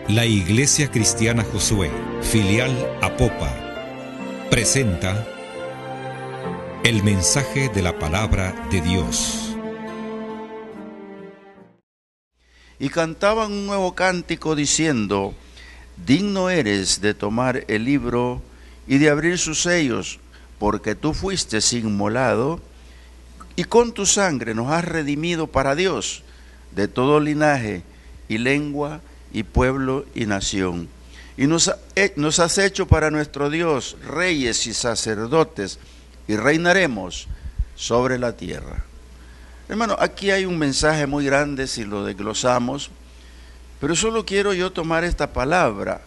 La Iglesia Cristiana Josué, filial Apopa, presenta el mensaje de la palabra de Dios. Y cantaban un nuevo cántico diciendo: digno eres de tomar el libro y de abrir sus sellos, porque tú fuiste inmolado y con tu sangre nos has redimido para Dios de todo linaje y lengua y pueblo y nación. Y nos has hecho para nuestro Dios reyes y sacerdotes, y reinaremos sobre la tierra. Hermano, aquí hay un mensaje muy grande si lo desglosamos, pero solo quiero yo tomar esta palabra,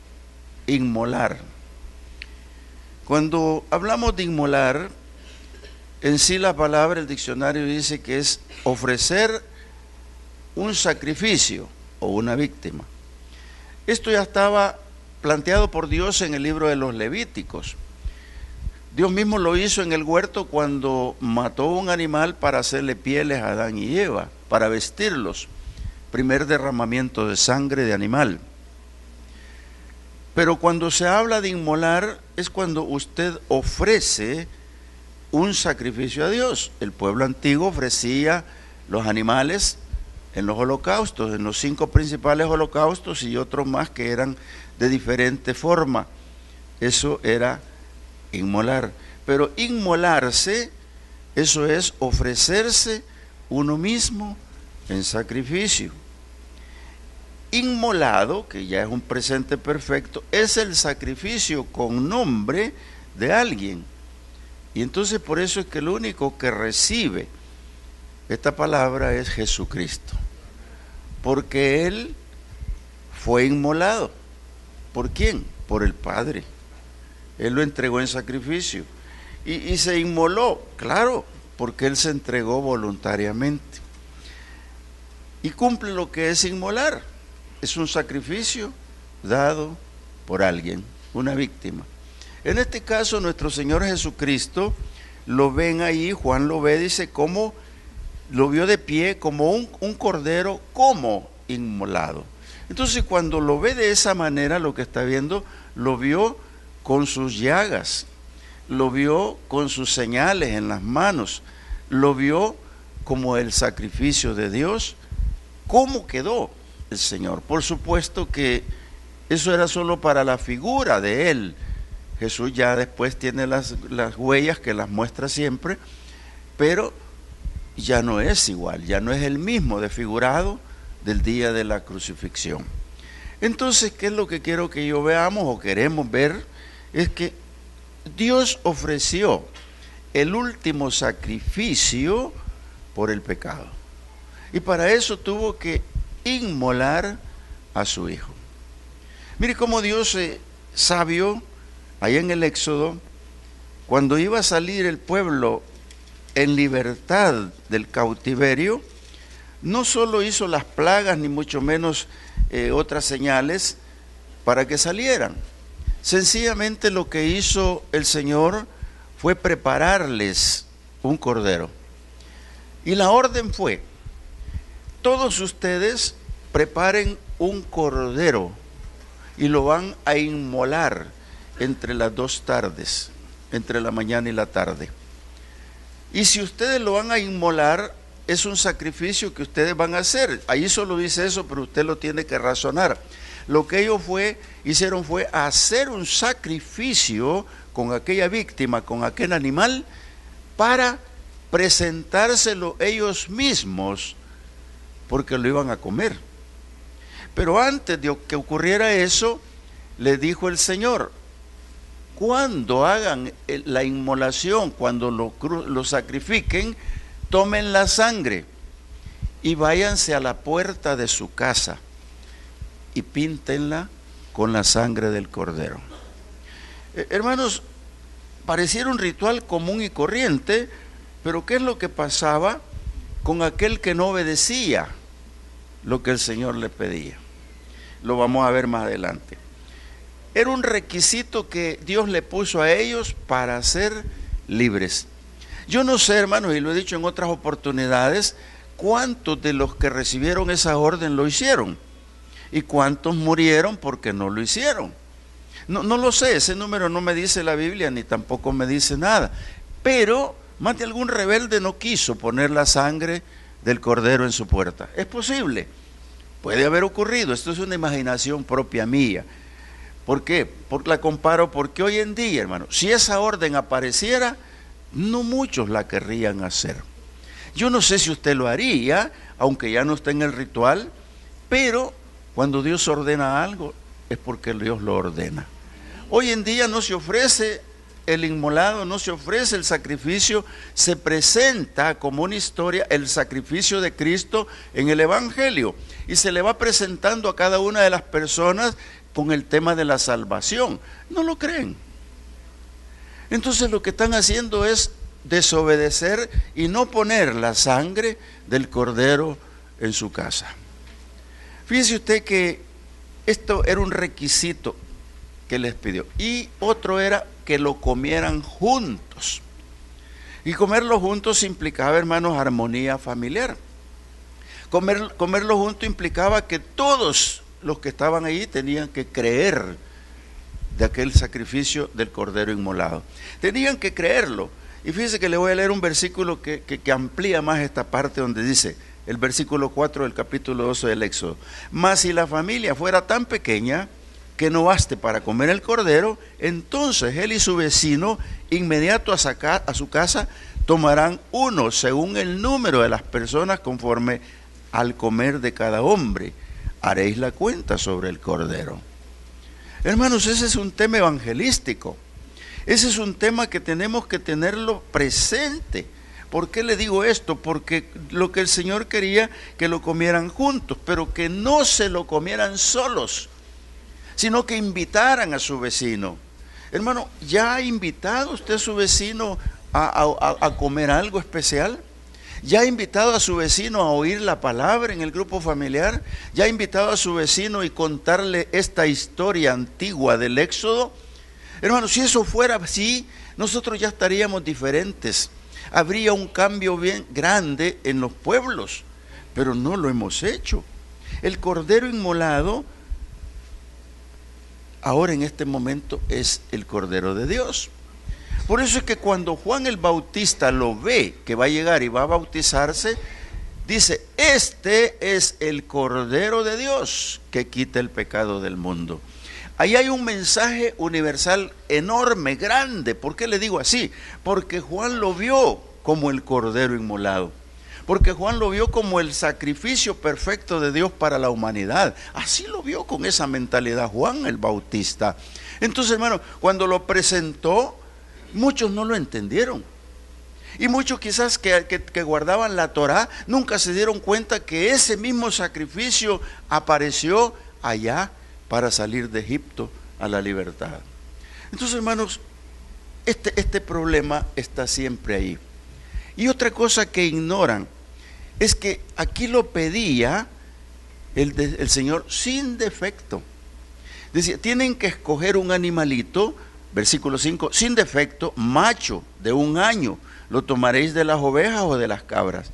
inmolar. Cuando hablamos de inmolar, en sí la palabra, el diccionario dice que es ofrecer un sacrificio o una víctima. Esto ya estaba planteado por Dios en el libro de los Levíticos. Dios mismo lo hizo en el huerto cuando mató un animal para hacerle pieles a Adán y Eva, para vestirlos. Primer derramamiento de sangre de animal. Pero cuando se habla de inmolar es cuando usted ofrece un sacrificio a Dios. El pueblo antiguo ofrecía los animales en los holocaustos, en los 5 principales holocaustos y otros más que eran de diferente forma. Eso era inmolar. Pero inmolarse, eso es ofrecerse uno mismo en sacrificio. Inmolado, que ya es un presente perfecto, es el sacrificio con nombre de alguien. Y entonces por eso es que el único que recibe esta palabra es Jesucristo. Porque Él fue inmolado. ¿Por quién? Por el Padre. Él lo entregó en sacrificio. Y se inmoló, claro, porque Él se entregó voluntariamente. Y cumple lo que es inmolar. Es un sacrificio dado por alguien, una víctima. En este caso, nuestro Señor Jesucristo, lo ven ahí, Juan lo ve, dice, cómo lo vio de pie como un cordero, como inmolado. Entonces, cuando lo ve de esa manera, lo que está viendo, lo vio con sus llagas, lo vio con sus señales en las manos, lo vio como el sacrificio de Dios. ¿Cómo quedó el Señor? Por supuesto que eso era solo para la figura de Él. Jesús ya después tiene las huellas que las muestra siempre, pero ya no es igual, ya no es el mismo desfigurado del día de la crucifixión. Entonces, ¿qué es lo que quiero que yo veamos o queremos ver? Es que Dios ofreció el último sacrificio por el pecado. Y para eso tuvo que inmolar a su Hijo. Mire cómo Dios es sabio, allá en el Éxodo, cuando iba a salir el pueblo en libertad del cautiverio, no solo hizo las plagas, ni mucho menos otras señales para que salieran. Sencillamente lo que hizo el Señor fue prepararles un cordero. Y la orden fue: todos ustedes preparen un cordero y lo van a inmolar entre las 2 tardes, entre la mañana y la tarde. Y si ustedes lo van a inmolar, es un sacrificio que ustedes van a hacer. Ahí solo dice eso, pero usted lo tiene que razonar. Lo que ellos hicieron fue hacer un sacrificio con aquella víctima, con aquel animal, para presentárselo ellos mismos, porque lo iban a comer. Pero antes de que ocurriera eso, le dijo el Señor: cuando hagan la inmolación, cuando lo sacrifiquen, tomen la sangre y váyanse a la puerta de su casa y píntenla con la sangre del cordero. Hermanos, pareciera un ritual común y corriente, pero ¿qué es lo que pasaba con aquel que no obedecía lo que el Señor le pedía? Lo vamos a ver más adelante. Era un requisito que Dios le puso a ellos para ser libres. Yo no sé, hermanos, y lo he dicho en otras oportunidades, cuántos de los que recibieron esa orden lo hicieron. ¿Y cuántos murieron porque no lo hicieron? No lo sé, ese número no me dice la Biblia ni tampoco me dice nada. Pero más de algún rebelde no quiso poner la sangre del cordero en su puerta. Es posible, puede haber ocurrido. Esto es una imaginación propia mía. ¿Por qué? La comparo porque hoy en día, hermano, si esa orden apareciera, no muchos la querrían hacer. Yo no sé si usted lo haría, aunque ya no esté en el ritual, pero cuando Dios ordena algo, es porque Dios lo ordena. Hoy en día no se ofrece el inmolado, no se ofrece el sacrificio, se presenta como una historia el sacrificio de Cristo en el Evangelio y se le va presentando a cada una de las personas con el tema de la salvación. No lo creen. Entonces lo que están haciendo es desobedecer y no poner la sangre del cordero en su casa. Fíjese usted que esto era un requisito que les pidió. Y otro era que lo comieran juntos. Y comerlo juntos implicaba, hermanos, armonía familiar. Comerlo juntos implicaba que todos los que estaban ahí tenían que creer de aquel sacrificio del cordero inmolado. Tenían que creerlo. Y fíjese que le voy a leer un versículo que amplía más esta parte donde dice, el versículo 4 del capítulo 12 del Éxodo. Mas si la familia fuera tan pequeña que no baste para comer el cordero, entonces él y su vecino, inmediato a su casa, tomarán uno según el número de las personas conforme al comer de cada hombre. Haréis la cuenta sobre el cordero. Hermanos, ese es un tema evangelístico. Ese es un tema que tenemos que tenerlo presente. ¿Por qué le digo esto? Porque lo que el Señor quería, que lo comieran juntos, pero que no se lo comieran solos, sino que invitaran a su vecino. Hermano, ¿ya ha invitado usted a su vecino a comer algo especial? ¿Ya ha invitado a su vecino a oír la palabra en el grupo familiar? ¿Ya ha invitado a su vecino y contarle esta historia antigua del Éxodo? Hermano, si eso fuera así, nosotros ya estaríamos diferentes. Habría un cambio bien grande en los pueblos, pero no lo hemos hecho. El cordero inmolado ahora en este momento es el cordero de Dios. Por eso es que cuando Juan el Bautista lo ve que va a llegar y va a bautizarse, dice, este es el cordero de Dios que quita el pecado del mundo. Ahí hay un mensaje universal enorme, grande. ¿Por qué le digo así? Porque Juan lo vio como el cordero inmolado. Porque Juan lo vio como el sacrificio perfecto de Dios para la humanidad. Así lo vio con esa mentalidad Juan el Bautista. Entonces, hermano, cuando lo presentó, muchos no lo entendieron. Y muchos quizás que guardaban la Torá, nunca se dieron cuenta que ese mismo sacrificio apareció allá para salir de Egipto a la libertad. Entonces, hermanos, este problema está siempre ahí. Y otra cosa que ignoran es que aquí lo pedía el Señor sin defecto. Decía, tienen que escoger un animalito, versículo 5, sin defecto, macho, de 1 año. Lo tomaréis de las ovejas o de las cabras.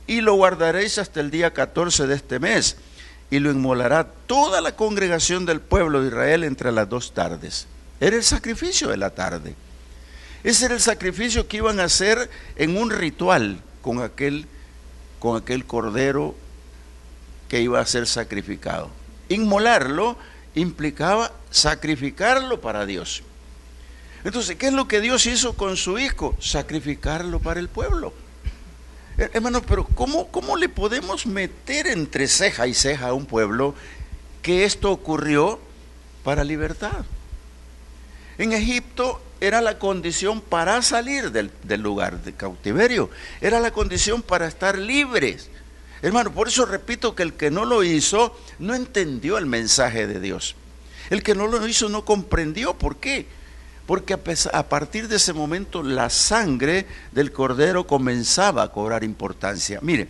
Y lo guardaréis hasta el día 14 de este mes. Y lo inmolará toda la congregación del pueblo de Israel entre las 2 tardes. Era el sacrificio de la tarde. Ese era el sacrificio que iban a hacer en un ritual con aquel cordero que iba a ser sacrificado. Inmolarlo implicaba sacrificarlo para Dios. Entonces, ¿qué es lo que Dios hizo con su hijo? Sacrificarlo para el pueblo. Hermanos, pero ¿cómo le podemos meter entre ceja y ceja a un pueblo que esto ocurrió para libertad? En Egipto era la condición para salir del lugar de cautiverio, era la condición para estar libres. Hermano, por eso repito que el que no lo hizo no entendió el mensaje de Dios. El que no lo hizo no comprendió. ¿Por qué? Porque a partir de ese momento la sangre del cordero comenzaba a cobrar importancia. Mire,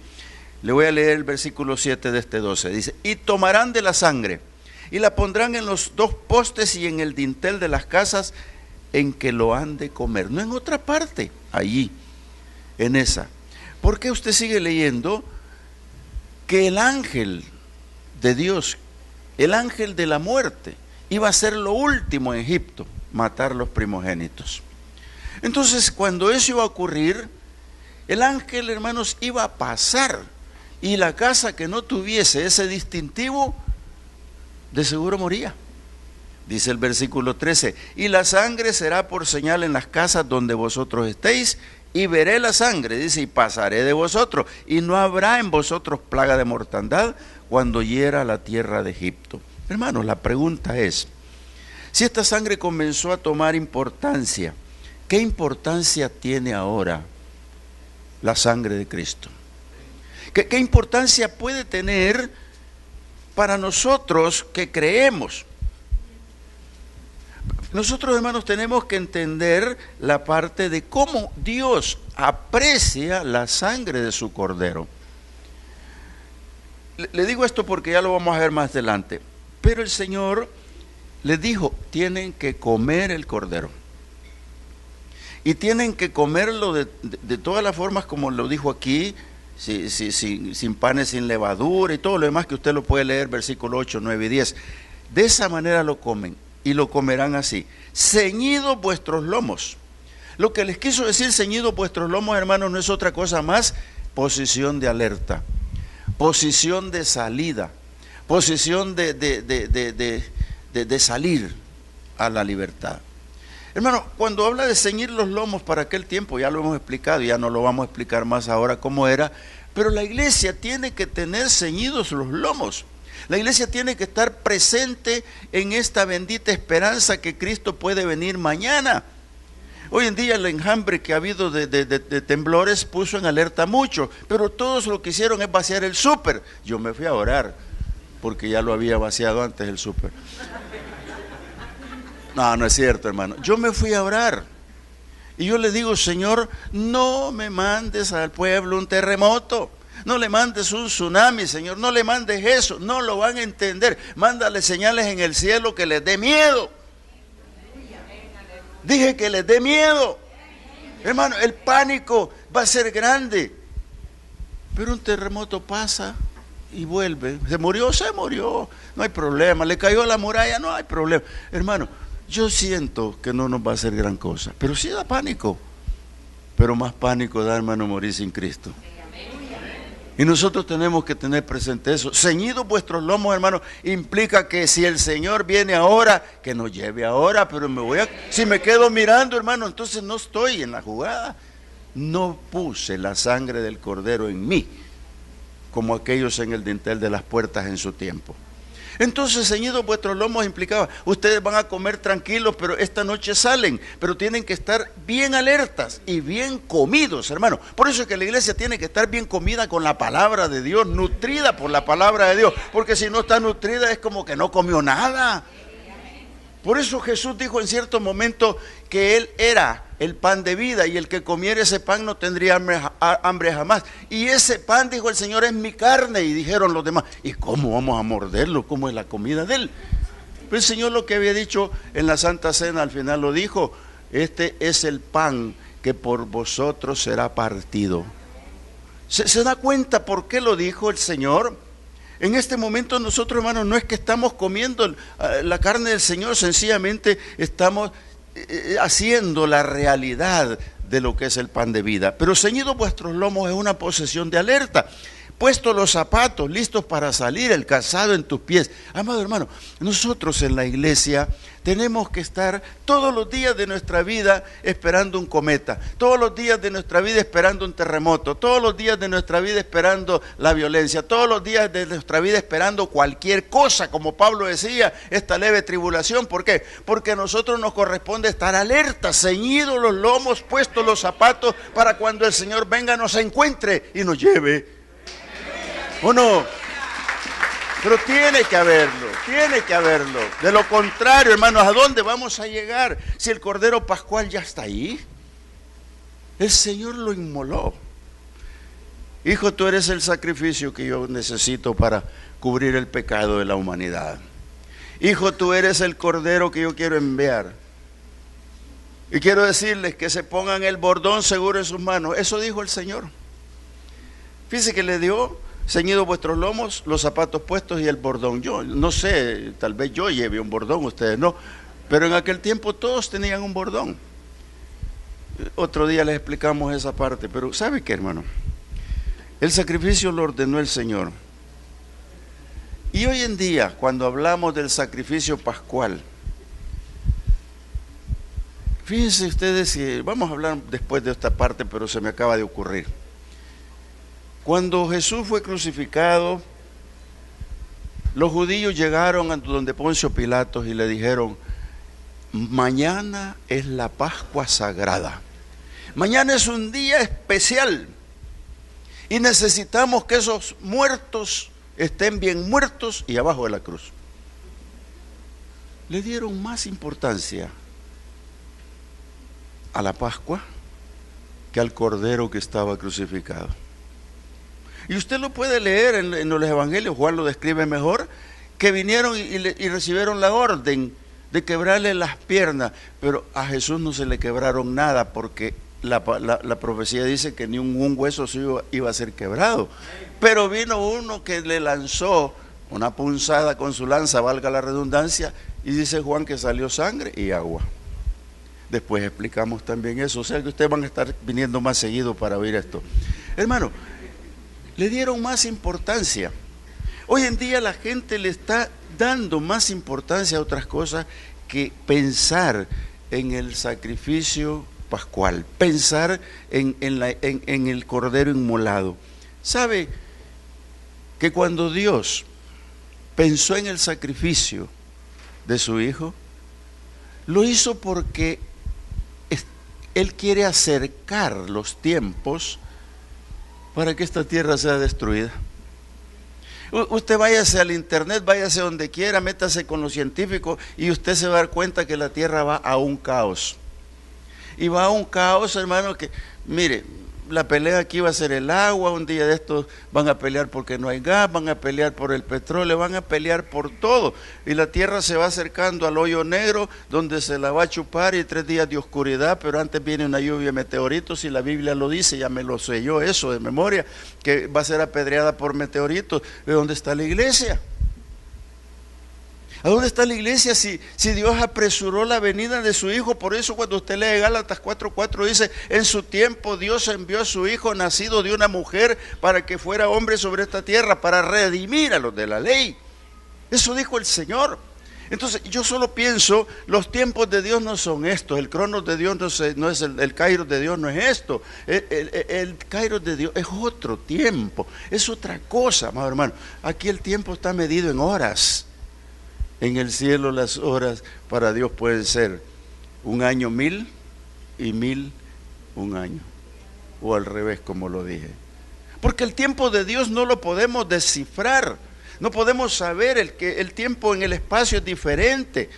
le voy a leer el versículo 7 de este 12. Dice, y tomarán de la sangre y la pondrán en los 2 postes y en el dintel de las casas en que lo han de comer. No en otra parte, allí, en esa. ¿Por qué usted sigue leyendo que el ángel de Dios el ángel de la muerte iba a ser lo último en Egipto, matar los primogénitos. Entonces, cuando eso iba a ocurrir, el ángel, hermanos, iba a pasar, y la casa que no tuviese ese distintivo, de seguro moría. Dice el versículo 13, y la sangre será por señal en las casas donde vosotros estéis, y veré la sangre, dice, y pasaré de vosotros, y no habrá en vosotros plaga de mortandad cuando hiera la tierra de Egipto. Hermanos, la pregunta es, si esta sangre comenzó a tomar importancia, ¿qué importancia tiene ahora la sangre de Cristo? ¿Qué importancia puede tener para nosotros que creemos? Nosotros, hermanos, tenemos que entender la parte de cómo Dios aprecia la sangre de su Cordero. Le digo esto porque ya lo vamos a ver más adelante. Pero el Señor les dijo, tienen que comer el Cordero. Y tienen que comerlo de todas las formas como lo dijo aquí, sin panes, sin levadura y todo lo demás que usted lo puede leer, versículo 8, 9 y 10. De esa manera lo comen. Y lo comerán así, ceñidos vuestros lomos. Lo que les quiso decir ceñidos vuestros lomos, hermanos, no es otra cosa más posición de alerta, posición de salida, posición de salir a la libertad. Hermano, cuando habla de ceñir los lomos para aquel tiempo, ya lo hemos explicado, ya no lo vamos a explicar más ahora cómo era, pero la iglesia tiene que tener ceñidos los lomos. La iglesia tiene que estar presente en esta bendita esperanza que Cristo puede venir mañana. Hoy en día el enjambre que ha habido de temblores puso en alerta mucho, pero todos lo que hicieron es vaciar el súper. Yo me fui a orar, porque ya lo había vaciado antes el súper. No es cierto, hermano. Yo me fui a orar. Y yo le digo, Señor, no me mandes al pueblo un terremoto. No le mandes un tsunami, Señor, no le mandes eso, no lo van a entender. Mándale señales en el cielo que les dé miedo. Dije que les dé miedo. Hermano, el pánico va a ser grande. Pero un terremoto pasa y vuelve. Se murió, no hay problema. Le cayó la muralla, no hay problema. Hermano, yo siento que no nos va a hacer gran cosa, pero sí da pánico. Pero más pánico da, hermano, morir sin Cristo. Y nosotros tenemos que tener presente eso. Ceñidos vuestros lomos, hermano, implica que si el Señor viene ahora, que nos lleve ahora, pero si me quedo mirando, hermano, entonces no estoy en la jugada. No puse la sangre del Cordero en mí, como aquellos en el dintel de las puertas en su tiempo. Entonces, ceñidos vuestros lomos implicaba, ustedes van a comer tranquilos, pero esta noche salen, pero tienen que estar bien alertas y bien comidos, hermano. Por eso es que la iglesia tiene que estar bien comida con la palabra de Dios, nutrida por la palabra de Dios, porque si no está nutrida es como que no comió nada. Por eso Jesús dijo en cierto momento que Él era el pan de vida y el que comiera ese pan no tendría hambre jamás. Y ese pan, dijo el Señor, es mi carne. Y dijeron los demás, ¿y cómo vamos a morderlo? ¿Cómo es la comida de Él? Pero el Señor lo que había dicho en la Santa Cena al final lo dijo, este es el pan que por vosotros será partido. ¿Se da cuenta por qué lo dijo el Señor? En este momento nosotros, hermanos, no es que estamos comiendo la carne del Señor, sencillamente estamos haciendo la realidad de lo que es el pan de vida. Pero ceñidos vuestros lomos es una posesión de alerta. Puestos los zapatos, listos para salir, el calzado en tus pies. Amado hermano, nosotros en la iglesia tenemos que estar todos los días de nuestra vida esperando un cometa, todos los días de nuestra vida esperando un terremoto, todos los días de nuestra vida esperando la violencia, todos los días de nuestra vida esperando cualquier cosa, como Pablo decía, esta leve tribulación. ¿Por qué? Porque a nosotros nos corresponde estar alerta, ceñidos los lomos, puestos los zapatos, para cuando el Señor venga nos encuentre y nos lleve. ¿O no? Pero tiene que haberlo. De lo contrario, hermanos, ¿a dónde vamos a llegar si el Cordero Pascual ya está ahí? El Señor lo inmoló. Hijo, tú eres el sacrificio que yo necesito para cubrir el pecado de la humanidad. Hijo, tú eres el Cordero que yo quiero enviar. Y quiero decirles que se pongan el bordón seguro en sus manos. Eso dijo el Señor. Fíjese que le dio ceñidos vuestros lomos, los zapatos puestos y el bordón. Yo no sé, tal vez yo lleve un bordón, ustedes no, pero en aquel tiempo todos tenían un bordón. Otro día les explicamos esa parte, pero ¿sabe qué, hermano? El sacrificio lo ordenó el Señor. Y hoy en día, cuando hablamos del sacrificio pascual, fíjense ustedes, vamos a hablar después de esta parte, pero se me acaba de ocurrir. Cuando Jesús fue crucificado, los judíos llegaron a donde Poncio Pilatos y le dijeron: mañana es la Pascua Sagrada. Mañana es un día especial y necesitamos que esos muertos estén bien muertos y abajo de la cruz. Le dieron más importancia a la Pascua que al Cordero que estaba crucificado. Y usted lo puede leer en los evangelios, Juan lo describe mejor, que vinieron y recibieron la orden de quebrarle las piernas, pero a Jesús no se le quebraron nada, porque la profecía dice que ni un hueso suyo iba a ser quebrado. Pero vino uno que le lanzó una punzada con su lanza, valga la redundancia, y dice Juan que salió sangre y agua. Después explicamos también eso, o sea que ustedes van a estar viniendo más seguido para oír esto. Hermano, le dieron más importancia. Hoy en día la gente le está dando más importancia a otras cosas que pensar en el sacrificio pascual, pensar en el cordero inmolado. ¿Sabe que cuando Dios pensó en el sacrificio de su Hijo, lo hizo porque Él quiere acercar los tiempos para que esta tierra sea destruida? Usted váyase al internet, váyase donde quiera, métase con los científicos y usted se va a dar cuenta que la tierra va a un caos. Y va a un caos, hermano, que, mire, la pelea aquí va a ser el agua, un día de estos van a pelear porque no hay gas, van a pelear por el petróleo, van a pelear por todo. Y la tierra se va acercando al hoyo negro, donde se la va a chupar, y 3 días de oscuridad, pero antes viene una lluvia de meteoritos, y la Biblia lo dice, ya me lo sé yo eso de memoria, que va a ser apedreada por meteoritos. ¿De dónde está la iglesia? ¿A dónde está la iglesia si Dios apresuró la venida de su Hijo? Por eso cuando usted lee Gálatas 4:4 dice: en su tiempo Dios envió a su Hijo nacido de una mujer para que fuera hombre sobre esta tierra, para redimir a los de la ley. Eso dijo el Señor. Entonces yo solo pienso, los tiempos de Dios no son estos, el cronos de Dios no es el kairos de Dios no es esto, el kairos de Dios es otro tiempo, es otra cosa, amado hermano. Aquí el tiempo está medido en horas. En el cielo las horas para Dios pueden ser 1 año 1000 y 1000 1 año, o al revés, como lo dije. Porque el tiempo de Dios no lo podemos descifrar, no podemos saber el tiempo en el espacio es diferente.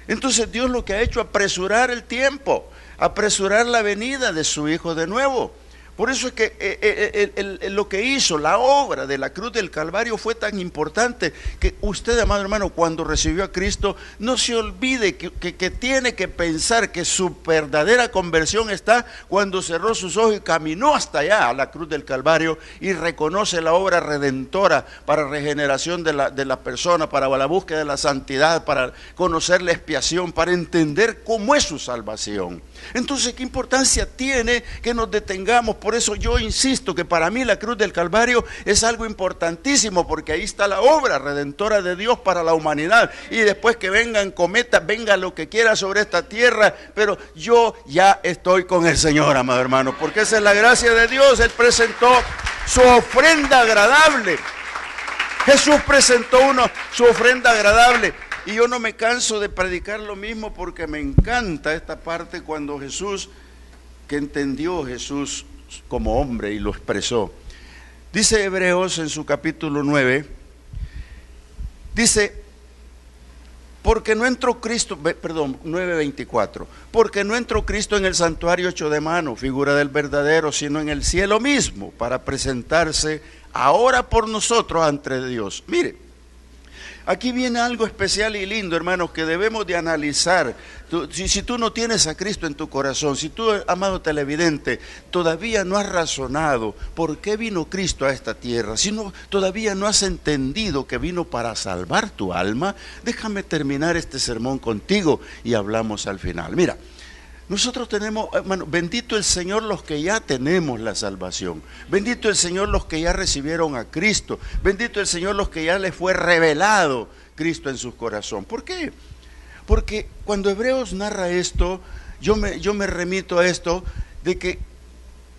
Entonces Dios lo que ha hecho es apresurar el tiempo, apresurar la venida de su Hijo de nuevo. Por eso es que lo que hizo, la obra de la cruz del Calvario fue tan importante, que usted, amado hermano, cuando recibió a Cristo, no se olvide que tiene que pensar que su verdadera conversión está cuando cerró sus ojos y caminó hasta allá, a la cruz del Calvario, y reconoce la obra redentora para regeneración de la persona, para la búsqueda de la santidad, para conocer la expiación, para entender cómo es su salvación. Entonces, ¿qué importancia tiene que nos detengamos? Por eso yo insisto que para mí la cruz del Calvario es algo importantísimo, porque ahí está la obra redentora de Dios para la humanidad. Y después que vengan cometas, venga lo que quiera sobre esta tierra, pero yo ya estoy con el Señor, amado hermano, porque esa es la gracia de Dios. Él presentó su ofrenda agradable. Jesús presentó su ofrenda agradable. Y yo no me canso de predicar lo mismo, porque me encanta esta parte cuando Jesús, que entendió Jesús como hombre y lo expresó. Dice Hebreos en su capítulo 9, dice: porque no entró Cristo, 9:24, porque no entró Cristo en el santuario hecho de mano, figura del verdadero, sino en el cielo mismo, para presentarse ahora por nosotros ante Dios. Mire, Aquí viene algo especial y lindo, hermanos, que debemos de analizar. Si tú no tienes a Cristo en tu corazón, si tú, amado televidente, todavía no has razonado por qué vino Cristo a esta tierra, si todavía no has entendido que vino para salvar tu alma, déjame terminar este sermón contigo y hablamos al final. Mira, nosotros tenemos, hermano, bendito el Señor los que ya tenemos la salvación, bendito el Señor los que ya recibieron a Cristo, bendito el Señor los que ya les fue revelado Cristo en su corazón. ¿Por qué? Porque cuando Hebreos narra esto, yo me remito a esto, de que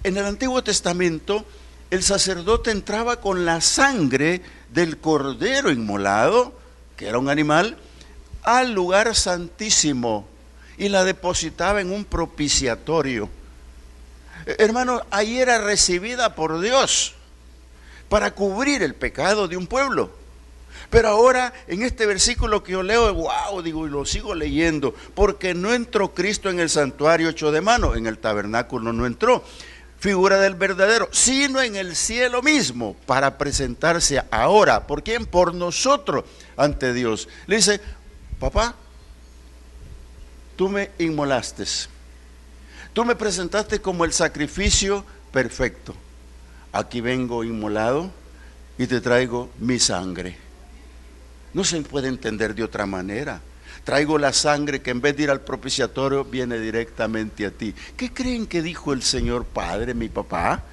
en el Antiguo Testamento el sacerdote entraba con la sangre del cordero inmolado, que era un animal, al lugar santísimo, y la depositaba en un propiciatorio. Hermano, ahí era recibida por Dios para cubrir el pecado de un pueblo. Pero ahora, en este versículo que yo leo, wow, digo, y lo sigo leyendo, porque no entró Cristo en el santuario hecho de mano, en el tabernáculo no entró, figura del verdadero, sino en el cielo mismo, para presentarse ahora. ¿Por quién? Por nosotros ante Dios. Le dice, papá, tú me inmolaste, tú me presentaste como el sacrificio perfecto. Aquí vengo inmolado y te traigo mi sangre. No se puede entender de otra manera. Traigo la sangre que en vez de ir al propiciatorio viene directamente a ti. ¿Qué creen que dijo el Señor Padre, mi papá?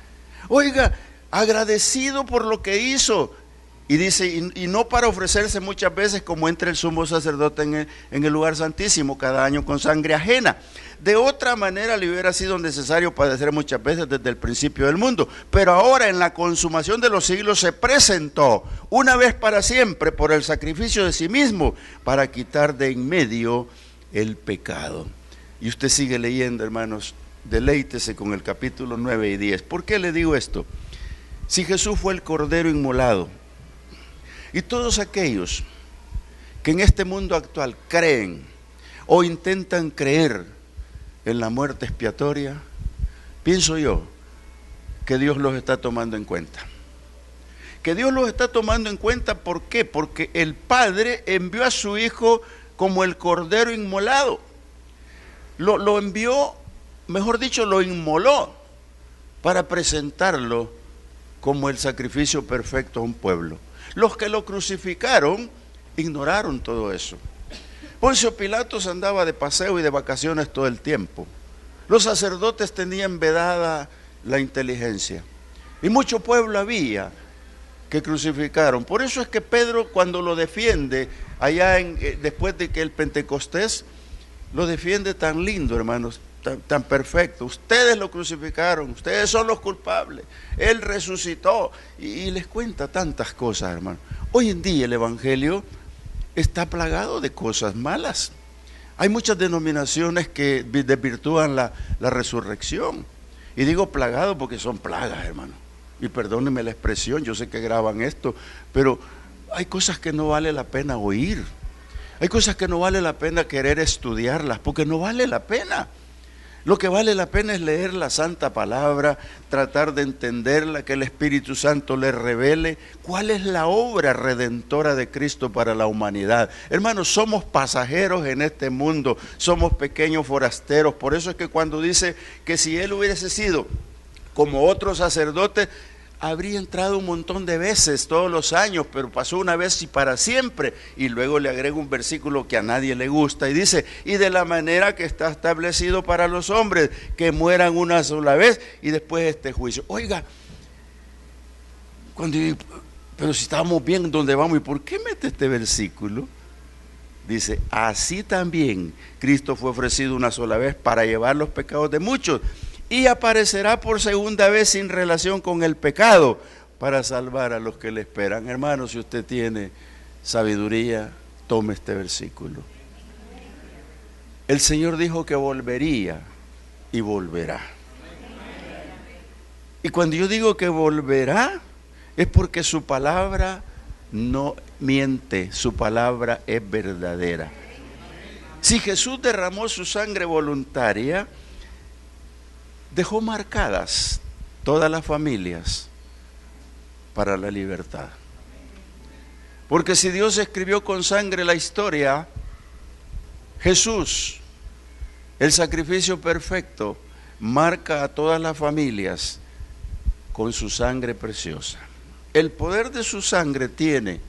Oiga, agradecido por lo que hizo. Y dice, y no para ofrecerse muchas veces como entra el sumo sacerdote en el lugar santísimo cada año con sangre ajena. De otra manera le hubiera sido necesario padecer muchas veces desde el principio del mundo. Pero ahora en la consumación de los siglos se presentó una vez para siempre por el sacrificio de sí mismo para quitar de en medio el pecado. Y usted sigue leyendo, hermanos, deleítese con el capítulo 9 y 10. ¿Por qué le digo esto? Si Jesús fue el cordero inmolado, y todos aquellos que en este mundo actual creen o intentan creer en la muerte expiatoria, pienso yo que Dios los está tomando en cuenta. Que Dios los está tomando en cuenta, ¿por qué? Porque el Padre envió a su Hijo como el cordero inmolado. Lo envió, mejor dicho, lo inmoló para presentarlo como el sacrificio perfecto a un pueblo. Los que lo crucificaron ignoraron todo eso. Poncio Pilatos andaba de paseo y de vacaciones todo el tiempo. Los sacerdotes tenían vedada la inteligencia. Y mucho pueblo había que crucificaron. Por eso es que Pedro, cuando lo defiende, allá después de que el Pentecostés, lo defiende tan lindo, hermanos, tan perfecto. Ustedes lo crucificaron, ustedes son los culpables. Él resucitó y les cuenta tantas cosas, hermano. Hoy en día el Evangelio está plagado de cosas malas. Hay muchas denominaciones que desvirtúan la resurrección. Y digo plagado porque son plagas, hermano. Y perdónenme la expresión, yo sé que graban esto, pero hay cosas que no vale la pena oír. Hay cosas que no vale la pena querer estudiarlas, porque no vale la pena. Lo que vale la pena es leer la santa palabra, tratar de entenderla, que el Espíritu Santo le revele cuál es la obra redentora de Cristo para la humanidad. Hermanos, somos pasajeros en este mundo, somos pequeños forasteros. Por eso es que cuando dice que si Él hubiese sido como otros sacerdotes, habría entrado un montón de veces todos los años, pero pasó una vez y para siempre. Y luego le agrega un versículo que a nadie le gusta y dice, y de la manera que está establecido para los hombres, que mueran una sola vez y después este juicio. Oiga, pero si estábamos bien donde vamos, ¿y por qué mete este versículo? Dice, así también Cristo fue ofrecido una sola vez para llevar los pecados de muchos, y aparecerá por segunda vez sin relación con el pecado para salvar a los que le esperan. Hermano, si usted tiene sabiduría, tome este versículo. El Señor dijo que volvería y volverá. Y cuando yo digo que volverá, es porque su palabra no miente, su palabra es verdadera. Si Jesús derramó su sangre voluntaria, dejó marcadas todas las familias para la libertad. Porque si Dios escribió con sangre la historia, Jesús, el sacrificio perfecto, marca a todas las familias con su sangre preciosa. El poder de su sangre tiene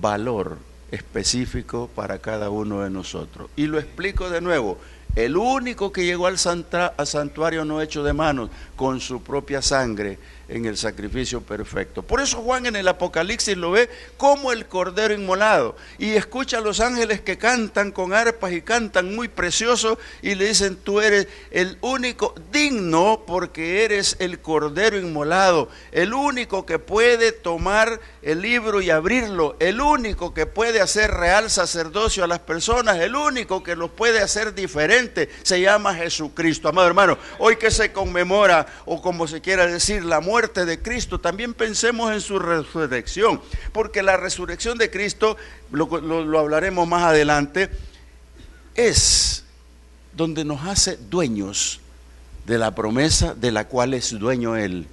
valor específico para cada uno de nosotros. Y lo explico de nuevo. El único que llegó al santuario no hecho de manos, con su propia sangre en el sacrificio perfecto. Por eso Juan en el Apocalipsis lo ve como el Cordero inmolado. Y escucha a los ángeles que cantan con arpas y cantan muy precioso y le dicen: tú eres el único digno porque eres el Cordero inmolado. El único que puede tomar el libro y abrirlo. El único que puede hacer real sacerdocio a las personas. El único que los puede hacer diferente. Se llama Jesucristo. Amado hermano, hoy que se conmemora, o como se quiera decir, la muerte de Cristo, también pensemos en su resurrección, porque la resurrección de Cristo, lo hablaremos más adelante, es donde nos hace dueños de la promesa de la cual es dueño Él.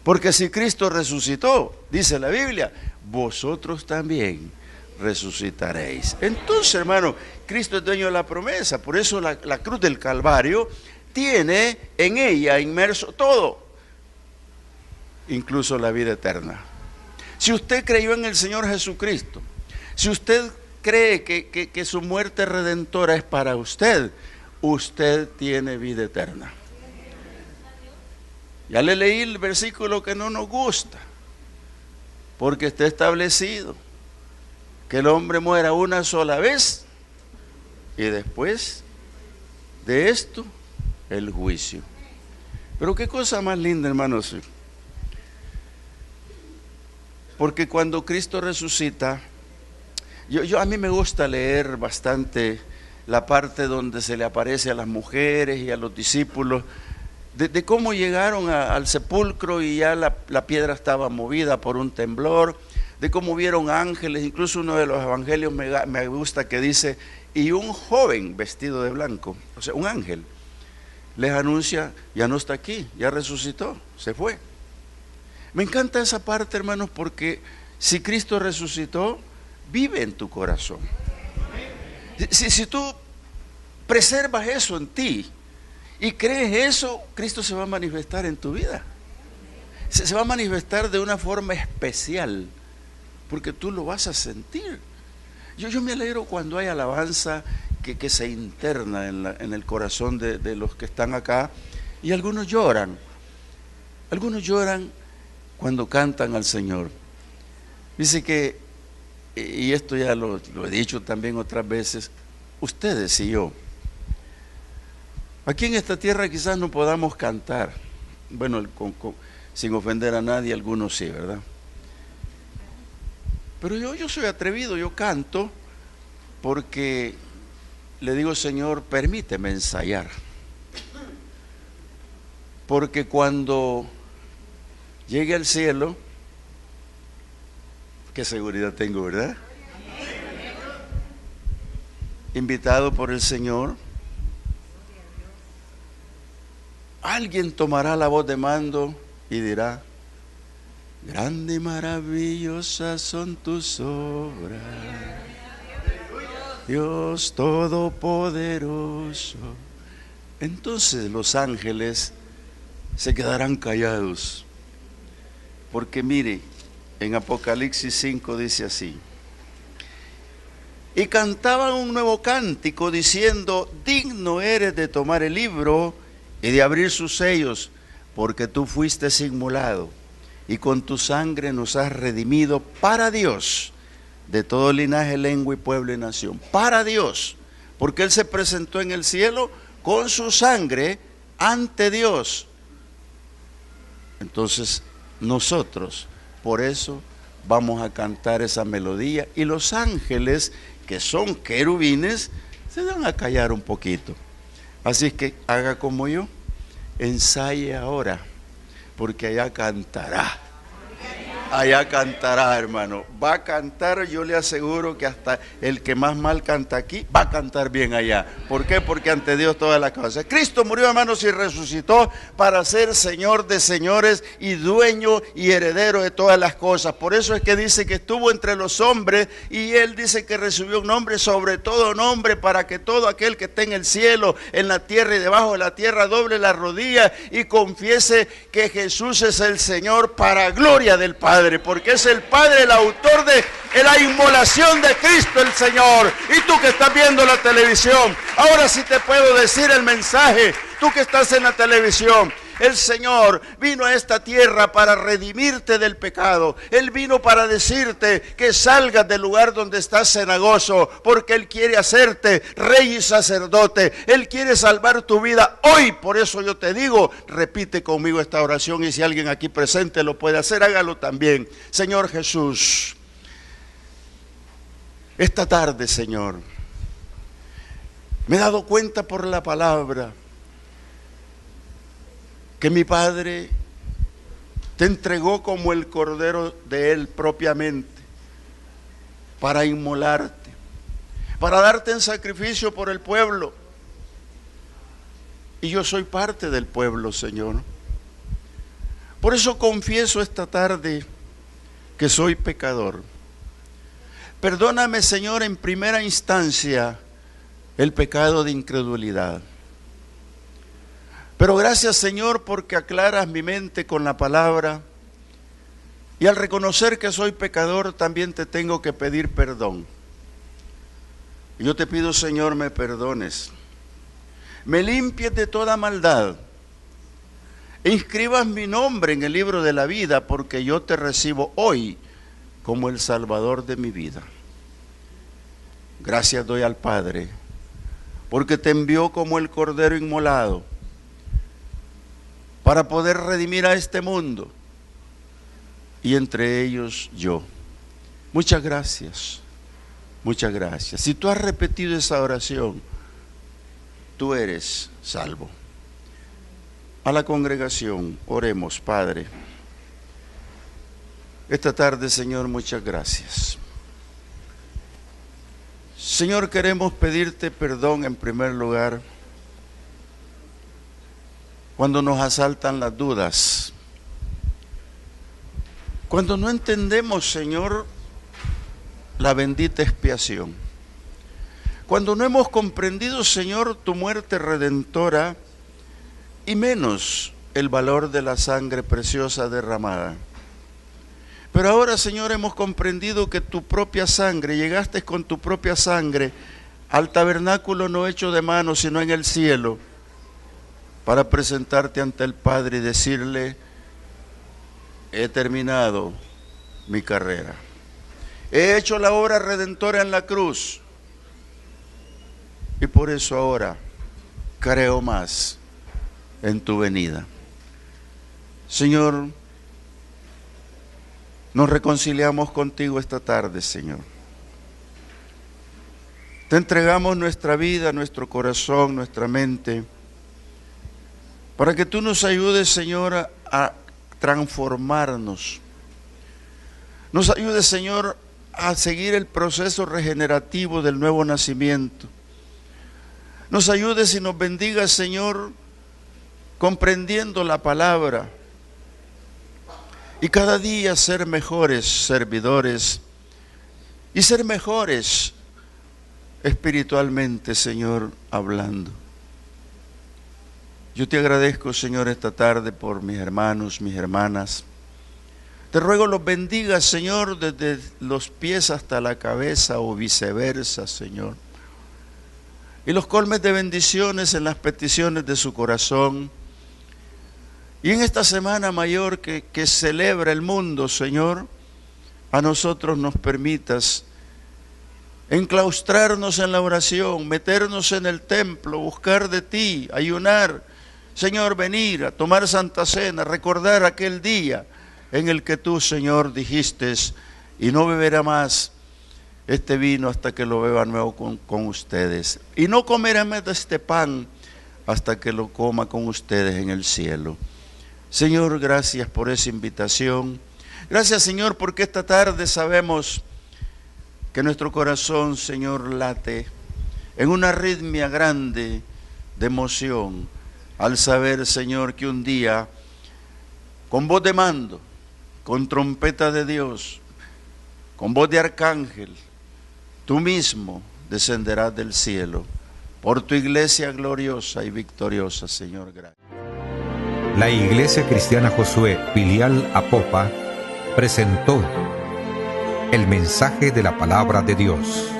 Porque si Cristo resucitó, dice la Biblia, vosotros también resucitaréis. Entonces, hermano, Cristo es dueño de la promesa. Por eso la cruz del Calvario tiene en ella inmerso todo, incluso la vida eterna. Si usted creyó en el Señor Jesucristo, si usted cree que su muerte redentora es para usted, usted tiene vida eterna. Ya le leí el versículo que no nos gusta, porque está establecido que el hombre muera una sola vez y después de esto el juicio. Pero qué cosa más linda, hermanos, porque cuando Cristo resucita, a mí me gusta leer bastante la parte donde se le aparece a las mujeres y a los discípulos, de cómo llegaron al sepulcro y ya la piedra estaba movida por un temblor, de cómo vieron ángeles. Incluso uno de los evangelios me gusta que dice: y un joven vestido de blanco, o sea, un ángel, les anuncia: ya no está aquí, ya resucitó, se fue. Me encanta esa parte, hermanos, porque si Cristo resucitó, vive en tu corazón. Si tú preservas eso en ti y crees eso, Cristo se va a manifestar en tu vida. Se va a manifestar de una forma especial, porque tú lo vas a sentir. Yo me alegro cuando hay alabanza que se interna en el corazón de los que están acá, y algunos lloran cuando cantan al Señor. Dice que, y esto ya lo he dicho también otras veces, ustedes y yo, aquí en esta tierra quizás no podamos cantar, bueno, sin ofender a nadie, algunos sí, ¿verdad? Pero yo soy atrevido, yo canto porque le digo: Señor, permíteme ensayar, porque cuando llegue al cielo, qué seguridad tengo, ¿verdad? Invitado por el Señor, alguien tomará la voz de mando y dirá: grande y maravillosas son tus obras, Dios Todopoderoso. Entonces los ángeles se quedarán callados, porque mire, en Apocalipsis 5 dice así: y cantaban un nuevo cántico diciendo: digno eres de tomar el libro y de abrir sus sellos, porque tú fuiste inmolado y con tu sangre nos has redimido para Dios de todo linaje, lengua y pueblo y nación. Para Dios, porque Él se presentó en el cielo con su sangre ante Dios. Entonces nosotros por eso vamos a cantar esa melodía, y los ángeles, que son querubines, se van a callar un poquito. Así es que haga como yo, ensaye ahora, porque allá cantará Allá cantará, hermano. Va a cantar, yo le aseguro que hasta el que más mal canta aquí, va a cantar bien allá. ¿Por qué? Porque ante Dios todas las cosas. Cristo murió, hermanos, y resucitó para ser Señor de señores y dueño y heredero de todas las cosas. Por eso es que dice que estuvo entre los hombres y Él dice que recibió un nombre sobre todo nombre, para que todo aquel que esté en el cielo, en la tierra y debajo de la tierra doble la rodilla y confiese que Jesús es el Señor, para gloria del Padre. Porque es el Padre el autor de la inmolación de Cristo el Señor. Y tú que estás viendo la televisión, ahora sí te puedo decir el mensaje. Tú que estás en la televisión, el Señor vino a esta tierra para redimirte del pecado. Él vino para decirte que salgas del lugar donde estás cenagoso, porque Él quiere hacerte rey y sacerdote. Él quiere salvar tu vida hoy. Por eso yo te digo, repite conmigo esta oración, y si alguien aquí presente lo puede hacer, hágalo también. Señor Jesús, esta tarde, Señor, me he dado cuenta por la palabra que mi Padre te entregó como el cordero de Él propiamente, para inmolarte, para darte en sacrificio por el pueblo. Y yo soy parte del pueblo, Señor. Por eso confieso esta tarde que soy pecador. Perdóname, Señor, en primera instancia el pecado de incredulidad. Pero gracias, Señor, porque aclaras mi mente con la palabra, y al reconocer que soy pecador también te tengo que pedir perdón. Y yo te pido, Señor, me perdones, me limpies de toda maldad e inscribas mi nombre en el libro de la vida, porque yo te recibo hoy como el Salvador de mi vida. Gracias doy al Padre, porque te envió como el Cordero inmolado para poder redimir a este mundo, y entre ellos yo. Muchas gracias, muchas gracias. Si tú has repetido esa oración, tú eres salvo. A la congregación, oremos, Padre. Esta tarde, Señor, muchas gracias. Señor, queremos pedirte perdón en primer lugar cuando nos asaltan las dudas, cuando no entendemos, Señor, la bendita expiación, cuando no hemos comprendido, Señor, tu muerte redentora, y menos el valor de la sangre preciosa derramada. Pero ahora, Señor, hemos comprendido que tu propia sangre, llegaste con tu propia sangre al tabernáculo no hecho de manos, sino en el cielo, para presentarte ante el Padre y decirle: he terminado mi carrera, he hecho la obra redentora en la cruz, y por eso ahora creo más en tu venida. Señor, nos reconciliamos contigo esta tarde, Señor. Te entregamos nuestra vida, nuestro corazón, nuestra mente, para que tú nos ayudes, Señor, a transformarnos. Nos ayudes, Señor, a seguir el proceso regenerativo del nuevo nacimiento. Nos ayudes y nos bendigas, Señor, comprendiendo la palabra, y cada día ser mejores servidores y ser mejores espiritualmente, Señor, hablando. Yo te agradezco, Señor, esta tarde por mis hermanos, mis hermanas. Te ruego los bendigas, Señor, desde los pies hasta la cabeza o viceversa, Señor. Y los colmes de bendiciones en las peticiones de su corazón. Y en esta semana mayor que celebra el mundo, Señor, a nosotros nos permitas enclaustrarnos en la oración, meternos en el templo, buscar de ti, ayunar, Señor, venir a tomar Santa Cena, recordar aquel día en el que tú, Señor, dijiste: y no beberá más este vino hasta que lo beba nuevo con ustedes, y no comerá más de este pan hasta que lo coma con ustedes en el cielo. Señor, gracias por esa invitación. Gracias, Señor, porque esta tarde sabemos que nuestro corazón, Señor, late en una arritmia grande de emoción al saber, Señor, que un día, con voz de mando, con trompeta de Dios, con voz de arcángel, tú mismo descenderás del cielo por tu iglesia gloriosa y victoriosa, Señor. Gracias. La Iglesia Cristiana Josué, filial Apopa, presentó el mensaje de la palabra de Dios.